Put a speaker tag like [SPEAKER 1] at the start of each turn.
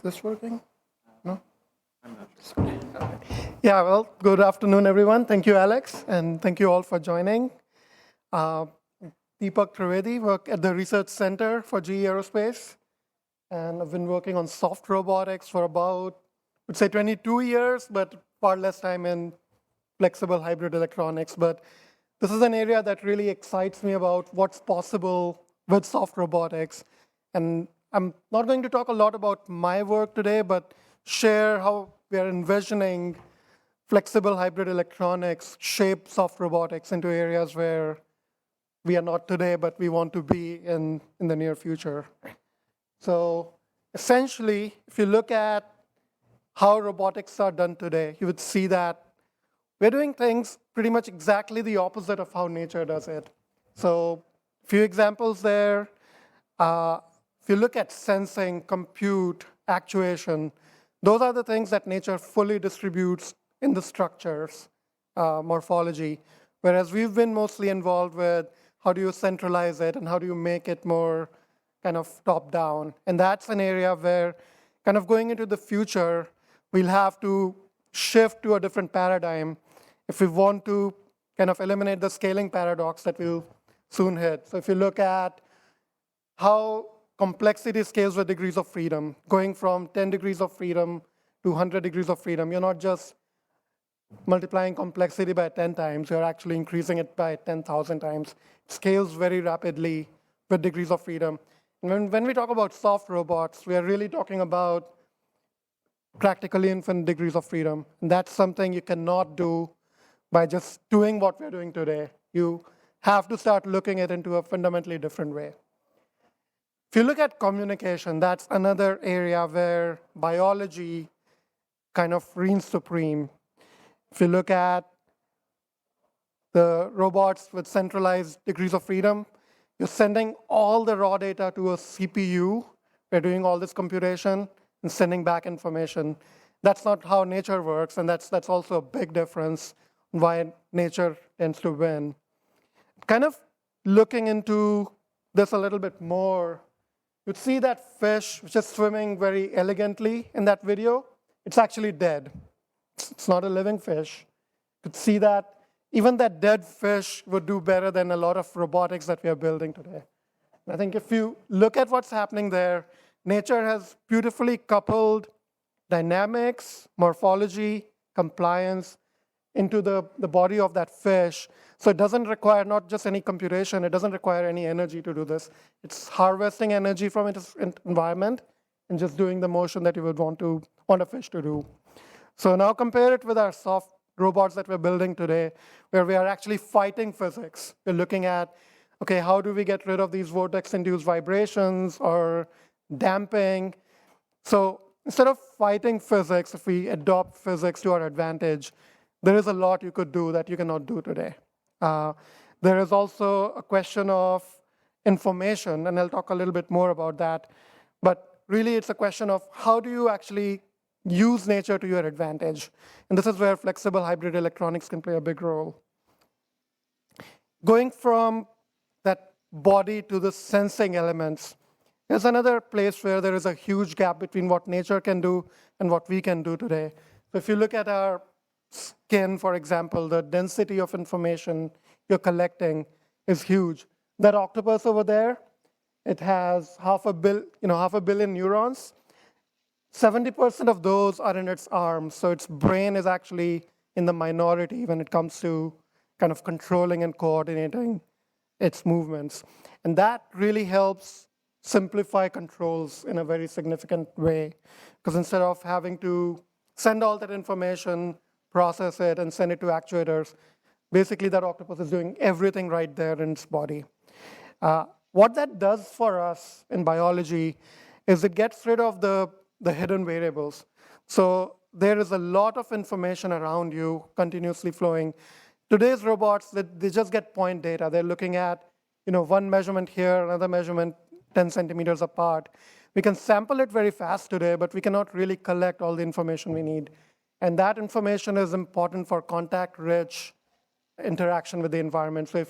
[SPEAKER 1] this working? No?
[SPEAKER 2] I'm not sure.
[SPEAKER 1] Yeah, well, good afternoon, everyone. Thank you, Alex, and thank you all for joining. Deepak Trivedi, work at the Research Center for GE Aerospace, and I've been working on soft robotics for about, I'd say 22 years, but far less time in flexible hybrid electronics. But this is an area that really excites me about what's possible with soft robotics. And I'm not going to talk a lot about my work today, but share how we are envisioning flexible hybrid electronics shape soft robotics into areas where we are not today, but we want to be in the near future. So essentially, if you look at how robotics are done today, you would see that we're doing things pretty much exactly the opposite of how nature does it. So a few examples there. If you look at sensing, compute, actuation, those are the things that nature fully distributes in the structures, morphology, whereas we've been mostly involved with how do you centralize it and how do you make it more kind of top-down. And that's an area where kind of going into the future, we'll have to shift to a different paradigm if we want to kind of eliminate the scaling paradox that we'll soon hit. So if you look at how complexity scales with degrees of freedom, going from 10 degrees of freedom to 100 degrees of freedom, you're not just multiplying complexity by 10 times, you're actually increasing it by 10,000 times. It scales very rapidly with degrees of freedom. And when we talk about soft robots, we are really talking about practically infinite degrees of freedom. And that's something you cannot do by just doing what we're doing today. You have to start looking at it into a fundamentally different way. If you look at communication, that's another area where biology kind of reigns supreme. If you look at the robots with centralized degrees of freedom, you're sending all the raw data to a CPU. We're doing all this computation and sending back information. That's not how nature works, and that's also a big difference why nature tends to win. Kind of looking into this a little bit more, you'd see that fish, which is swimming very elegantly in that video, it's actually dead. It's not a living fish. You could see that even that dead fish would do better than a lot of robotics that we are building today. And I think if you look at what's happening there, nature has beautifully coupled dynamics, morphology, compliance into the body of that fish. So it doesn't require not just any computation, it doesn't require any energy to do this. It's harvesting energy from its environment and just doing the motion that you would want a fish to do. So now compare it with our soft robots that we're building today, where we are actually fighting physics. We're looking at, okay, how do we get rid of these vortex-induced vibrations or damping? So instead of fighting physics, if we adopt physics to our advantage, there is a lot you could do that you cannot do today. There is also a question of information, and I'll talk a little bit more about that. But really, it's a question of how do you actually use nature to your advantage? And this is where flexible hybrid electronics can play a big role. Going from that body to the sensing elements, there's another place where there is a huge gap between what nature can do and what we can do today. So if you look at our skin, for example, the density of information you're collecting is huge. That octopus over there, it has half a billion neurons. 70% of those are in its arms, so its brain is actually in the minority when it comes to kind of controlling and coordinating its movements. And that really helps simplify controls in a very significant way, because instead of having to send all that information, process it, and send it to actuators, basically that octopus is doing everything right there in its body. What that does for us in biology is it gets rid of the hidden variables. So there is a lot of information around you continuously flowing. Today's robots, they just get point data. They're looking at one measurement here, another measurement 10 centimeters apart. We can sample it very fast today, but we cannot really collect all the information we need. And that information is important for contact-rich interaction with the environment. So if